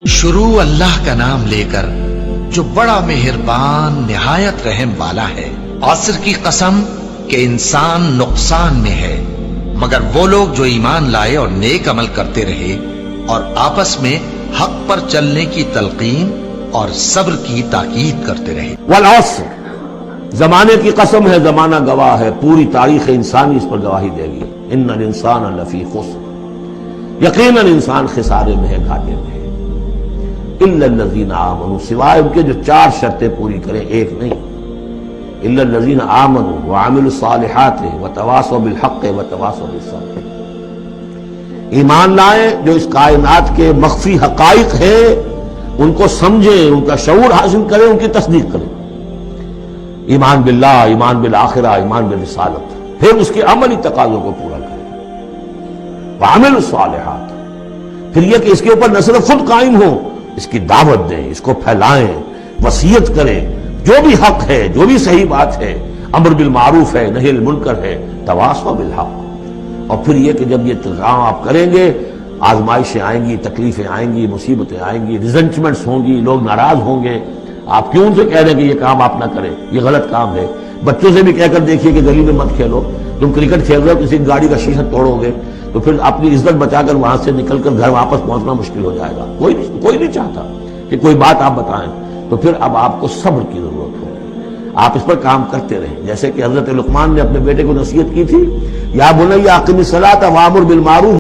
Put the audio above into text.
شروع اللہ کا نام لے کر جو بڑا مہربان نہایت رحم والا ہے۔ عصر کی قسم کہ انسان نقصان میں ہے مگر وہ لوگ جو ایمان لائے اور نیک عمل کرتے رہے اور آپس میں حق پر چلنے کی تلقین اور صبر کی تاکید کرتے رہے۔ والعصر، زمانے کی قسم ہے، زمانہ گواہ ہے، پوری تاریخ انسانی اس پر گواہی دے گی۔ ان الانسان لفی خسر، یقیناً انسان خسارے میں ہے، گھاٹے میں ہے۔ الا الذین آمنوا، سوائے ان کے جو چار شرطیں پوری کریں، ایک نہیں۔ الا الذین آمنوا وعملوا الصالحات وتواصوا بالحق وتواصوا بالصبر، ایمان لائیں جو اس کائنات کے مخفی حقائق ہیں ان کو سمجھیں، ان کا شعور حاصل کریں، ان کی تصدیق کریں۔ ایمان باللہ، ایمان بالآخرہ، ایمان بالرسالت، پھر اس کے عملی تقاضوں کو پورا کریں۔ وعملوا الصالحات، پھر یہ کہ اس کے اوپر نہ صرف خود قائم ہو، اس کی دعوت دیں، اس کو پھیلائیں، وصیت کریں، جو بھی حق ہے، جو بھی صحیح بات ہے، امر بالمعروف ہے، نہی عن المنکر ہے، تواصوا بالحق۔ اور پھر یہ کہ جب یہ کام آپ کریں گے، آزمائشیں آئیں گی، تکلیفیں آئیں گی، مصیبتیں آئیں گی، ریزنچمنٹس ہوں گی، لوگ ناراض ہوں گے۔ آپ کیوں ان سے کہہ رہے ہیں کہ یہ کام آپ نہ کریں، یہ غلط کام ہے؟ بچوں سے بھی کہہ کر دیکھیے کہ گلی میں مت کھیلو، تم کرکٹ کھیل رہے ہو، کسی گاڑی کا شیشہ توڑو گے تو پھر اپنی عزت بچا کر وہاں سے نکل کر گھر واپس پہنچنا مشکل ہو جائے گا۔ کوئی نہیں چاہتا کہ کوئی بات آپ بتائیں، تو پھر اب آپ کو صبر کی ضرورت ہوگی، آپ اس پر کام کرتے رہیں۔ جیسے کہ حضرت لقمان نے اپنے بیٹے کو نصیحت کی تھی، یا بنی اقم الصلاۃ وامر بالمعروف